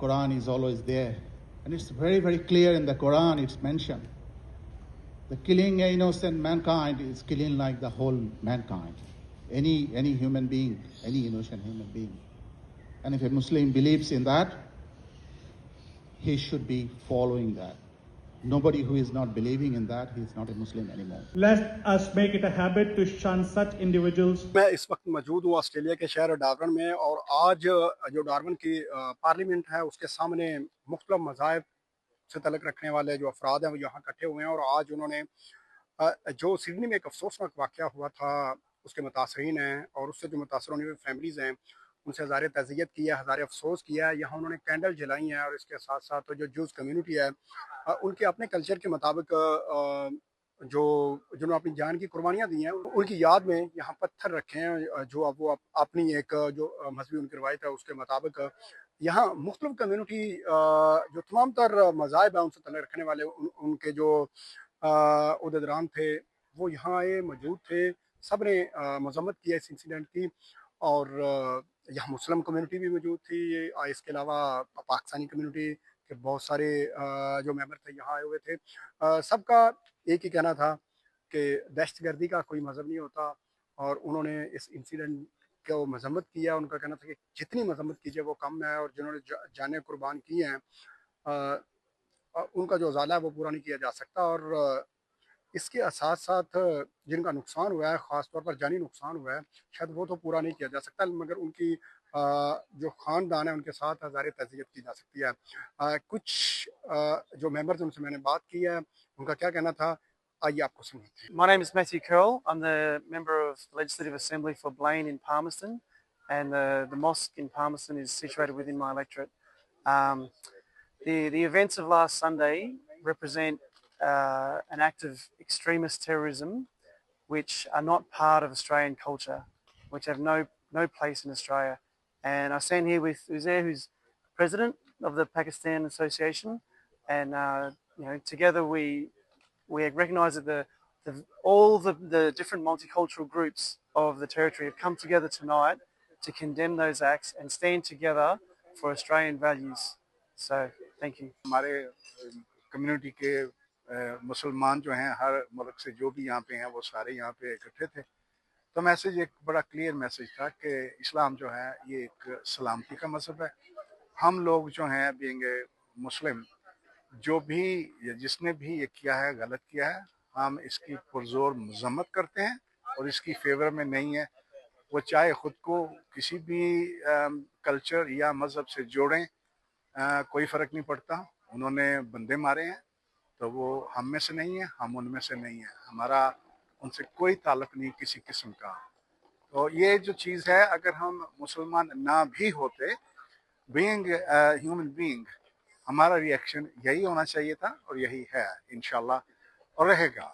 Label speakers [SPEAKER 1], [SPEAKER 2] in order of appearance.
[SPEAKER 1] Quran is always there. And it's very, very clear in the Quran, it's mentioned. The killing innocent mankind is killing like the whole mankind. Any human being, any innocent human being. And if a Muslim believes in that, he should be following that. Nobody who is not believing in that, he is not a Muslim anymore.
[SPEAKER 2] Let us make it a habit to shun such individuals.
[SPEAKER 3] میں اس وقت موجود ہوں Australia کے شہر Darwin میں، اور آج جو ڈارون کی پارلیمنٹ ہے اس کے سامنے مختلف مذاہب سے تعلق رکھنے والے جو افراد ہیں وہ یہاں اکٹھے ہوئے ہیں، اور آج انہوں نے جو سڈنی میں ایک افسوسناک واقعہ ہوا تھا اس کے متاثرین ہیں اور اس سے جو متاثر ہونے والی فیملیز ہیں ان سے ہزار تعزیت کی ہے، ہزار افسوس کیا ہے۔ یہاں انہوں نے کینڈل جلائی ہیں، اور اس کے ساتھ ساتھ جو جوز کمیونٹی ہے ان کے اپنے کلچر کے مطابق جنہوں نے اپنی جان کی قربانیاں دی ہیں ان کی یاد میں یہاں پتھر رکھے ہیں، جو اب وہ اپنی ایک جو مذہبی ان کی روایت ہے اس کے مطابق یہاں مختلف کمیونٹی جو تمام تر مذاہب ہیں ان سے تعلق رکھنے والے ان کے جو عہدیداران تھے وہ یہاں آئے، موجود تھے، سب نے مذمت کی ہے اس انسیڈنٹ کی، اور یہاں مسلم کمیونٹی بھی موجود تھی، اس کے علاوہ پاکستانی کمیونٹی کے بہت سارے جو ممبر تھے یہاں آئے ہوئے تھے۔ سب کا ایک ہی کہنا تھا کہ دہشت گردی کا کوئی مذہب نہیں ہوتا، اور انہوں نے اس انسیڈنٹ کو مذمت کیا۔ ان کا کہنا تھا کہ جتنی مذمت کیجیے وہ کم ہے، اور جنہوں نے جانیں قربان کی ہیں ان کا جو ازالہ ہے وہ پورا نہیں کیا جا سکتا، اور اس کے ساتھ ساتھ جن کا نقصان ہوا ہے، خاص طور پر جانی نقصان ہوا ہے، شاید وہ تو پورا نہیں کیا جا سکتا، مگر ان کی جو خاندان ہے ان کے ساتھ ہزار تعزیت کی جا سکتی ہے۔ کچھ جو ممبرز ان سے میں نے بات کی ہے ان کا کیا کہنا تھا، آئیے آپ کو سناتے ہیں۔
[SPEAKER 4] My name is Matthew Curl. I'm the member of the Legislative Assembly for Blaine in Palmerston, and the mosque in Palmerston is situated within my electorate. Um, the events of last Sunday represent an act of extremist terrorism which are not part of Australian culture, which have no place in Australia. And I stand here with Uzair, who's president of the Pakistan Association, and together we recognise that all the different multicultural groups of the territory have come together tonight to condemn those acts and stand together for Australian values. So, thank you.
[SPEAKER 5] ہمارے community کے مسلمان جو ہیں ہر ملک سے جو بھی یہاں پہ ہیں وہ سارے یہاں پہ اکٹھے تھے، تو میسج ایک بڑا کلیئر میسج تھا کہ اسلام جو ہے یہ ایک سلامتی کا مذہب ہے۔ ہم لوگ جو ہیں بینگ مسلم جو بھی جس نے بھی یہ کیا ہے غلط کیا ہے، ہم اس کی پرزور مذمت کرتے ہیں اور اس کی فیور میں نہیں ہے۔ وہ چاہے خود کو کسی بھی کلچر یا مذہب سے جوڑیں، کوئی فرق نہیں پڑتا۔ انہوں نے بندے مارے ہیں تو وہ ہم میں سے نہیں ہیں، ہم ان میں سے نہیں ہیں، ہمارا ان سے کوئی تعلق نہیں کسی قسم کا۔ تو یہ جو چیز ہے، اگر ہم مسلمان نہ بھی ہوتے، بینگ ہیومن بینگ، ہمارا ریئیکشن یہی ہونا چاہیے تھا اور یہی ہے انشاءاللہ اور رہے گا۔